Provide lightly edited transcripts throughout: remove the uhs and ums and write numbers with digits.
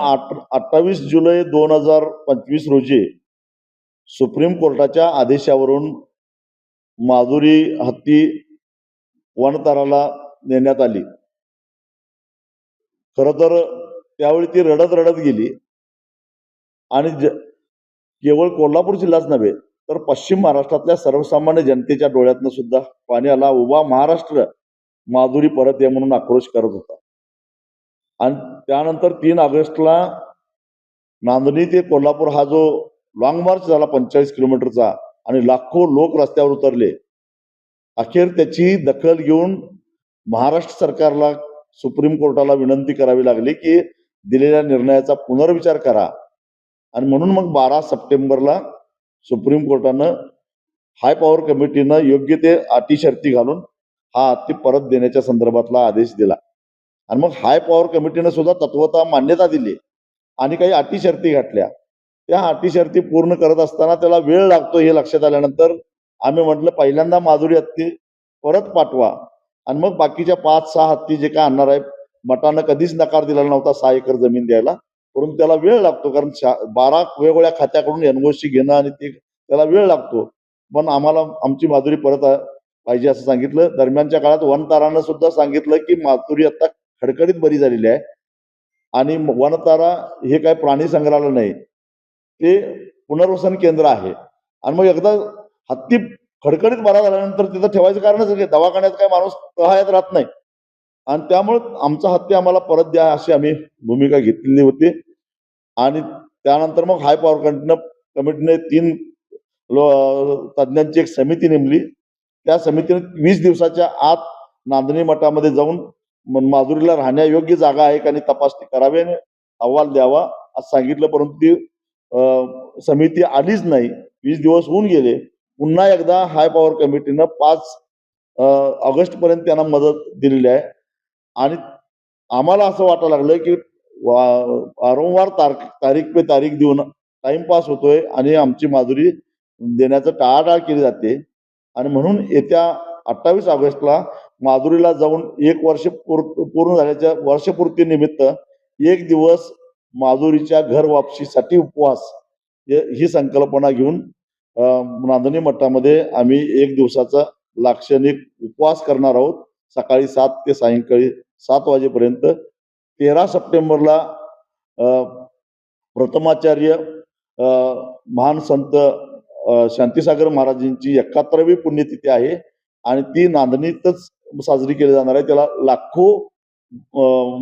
28 जुलै 2025 रोजी सुप्रीम कोर्टाच्या आदेशावरून माधुरी हत्ती वनतराला नेण्यात आली. खरं तर त्यावेळी ती रडत रडत गेली आणि केवळ कोल्हापूर जिल्हाच नव्हे तर पश्चिम महाराष्ट्रातल्या सर्वसामान्य जनतेच्या डोळ्यातनं सुद्धा पाणी आला. उभा महाराष्ट्र माधुरी परत ये म्हणून आक्रोश करत होता. आणि त्यानंतर 3 ऑगस्टला नांदणी ते कोल्हापूर हा जो लॉंग मार्च झाला 45 किलोमीटरचा आणि लाखो लोक रस्त्यावर उतरले. अखेर त्याची दखल घेऊन महाराष्ट्र सरकारला सुप्रीम कोर्टाला विनंती करावी लागली की दिलेल्या निर्णयाचा पुनर्विचार करा. आणि म्हणून मग 12 सप्टेंबरला सुप्रीम कोर्टानं हाय पॉवर कमिटीनं योग्य ते अटी शर्ती घालून हा हत्ती परत देण्याच्या संदर्भातला आदेश दिला. आणि मग हाय पॉवर कमिटीनं सुद्धा तत्वतः मान्यता दिली आणि काही अटी शर्ती घातल्या. त्या अटी शर्ती पूर्ण करत असताना त्याला वेळ लागतो हे लक्षात आल्यानंतर आम्ही म्हटलं पहिल्यांदा माधुरी हत्ती परत पाठवा आणि मग बाकीच्या 5-6 हत्ती जे काय आणणार आहे. मठानं कधीच नकार दिलेला नव्हता 6 एकर जमीन द्यायला, परंतु त्याला वेळ लागतो कारण 12 वेगवेगळ्या खात्याकडून एनओसी घेणं आणि ते त्याला वेळ लागतो. पण आम्हाला आमची माधुरी परत पाहिजे असं सांगितलं. दरम्यानच्या काळात वनतारानं सुद्धा सांगितलं की माधुरी आता खडखडीत बरी झालेली आहे आणि वनतारा हे काय प्राणी संग्रहालय नाही, ते पुनर्वसन केंद्र आहे. आणि मग एकदा हत्ती खडखडीत बरा झाल्यानंतर तिथं ठेवायचं कारणच आहे, दवाखान्यात काय माणूस तहायत राहत नाही. आणि त्यामुळे आमचा हत्ती आम्हाला परत द्या अशी आम्ही भूमिका घेतलेली होती. आणि त्यानंतर मग हाय पॉवर कमिटीने 3 तज्ज्ञांची एक समिती नेमली. त्या समितीने 20 दिवसाच्या आत नांदणी मठामध्ये जाऊन माधुरीला राहण्यायोग्य जागा आहे का आणि तपासणी करावी आणि अहवाल द्यावा असं सांगितलं. परंतु ती समिती आलीच नाही. 20 दिवस होऊन गेले. पुन्हा एकदा हाय पॉवर कमिटीनं 5 ऑगस्ट पर्यंत त्यांना मदत दिलेली आहे. आणि आम्हाला असं वाटायला लागलं की वारंवार तारीख पे तारीख देऊन टाइमपास होतोय आणि आमची माधुरी देण्याचं टाळाटाळ केली जाते. आणि म्हणून येत्या 28 ऑगस्टला माधुरीला जाऊन 1 वर्ष पूर्ण झाल्याच्या वर्षपूर्ती निमित्त 1 दिवस माधुरीच्या घर वापसीसाठी उपवास ही संकल्पना घेऊन नांदणी मठामध्ये आम्ही 1 दिवसाचा लाक्षणिक उपवास करणार आहोत. सकाळी 7 ते सायंकाळी 7 वाजेपर्यंत. 13 सप्टेंबरला प्रथमाचार्य महान संत शांतीसागर महाराजांची 71वी पुण्यतिथी आहे आणि ती नांदणीतच साजरी केली जाणार आहे. त्याला लाखो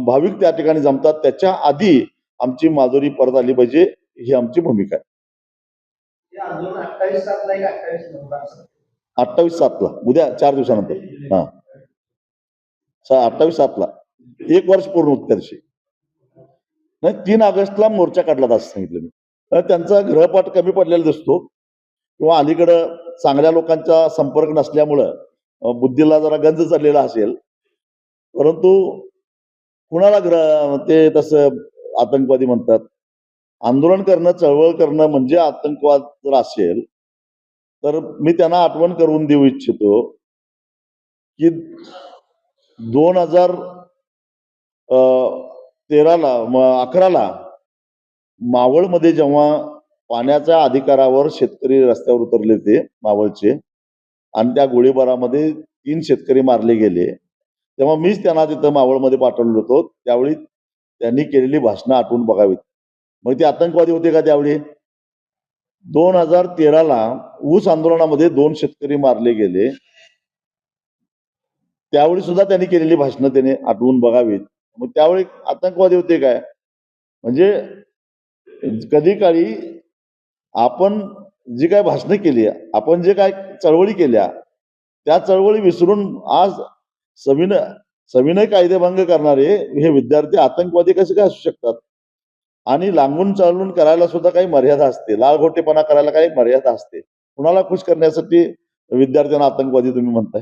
भाविक त्या ठिकाणी जमतात. त्याच्या आधी आमची माधुरी परत आली पाहिजे ही आमची भूमिका आहे. 28/7 उद्या 4 दिवसानंतर. हा 28/7 1 वर्ष पूर्ण उत्कर्षी नाही. 3 ऑगस्टला मोर्चा काढला असं सांगितलं मी. त्यांचा गृहपाठ कमी पडलेला दिसतो किंवा अलीकडं चांगल्या लोकांचा संपर्क नसल्यामुळं बुद्धीला जरा गंज चाललेला असेल. परंतु कुणाला ते तसं आतंकवादी म्हणतात. आंदोलन करणं चळवळ करणं म्हणजे आतंकवाद जर असेल तर मी त्यांना आठवण करून देऊ इच्छितो की 2011ला मावळमध्ये जेव्हा पाण्याच्या अधिकारावर शेतकरी रस्त्यावर उतरले ते मावळचे आणि त्या गोळीबारामध्ये 3 शेतकरी मारले गेले, तेव्हा मीच त्यांना तिथं मावळमध्ये पाठवलं होतो. त्यावेळी त्यांनी केलेली भाषणं आठवून बघावीत. मग ते आतंकवादी होते का त्यावेळी? 2013ला ऊस आंदोलनामध्ये 2 शेतकरी मारले गेले, त्यावेळी सुद्धा त्यांनी केलेली भाषणं त्याने आठवून बघावीत. मग त्यावेळी आतंकवादी होते काय? म्हणजे कधी काळी आपण जी काय भाषणं केली, आपण जे काय चळवळी केल्या, त्या चळवळी विसरून आज सविनय कायदेभंग करणारे हे विद्यार्थी आतंकवादी कसे काय असू शकतात? आणि लागून चालून करायला सुद्धा काही मर्यादा असते. लालघोटेपणा करायला काही मर्यादा असते. कुणाला खुश करण्यासाठी विद्यार्थ्यांना आतंकवादी तुम्ही म्हणताय?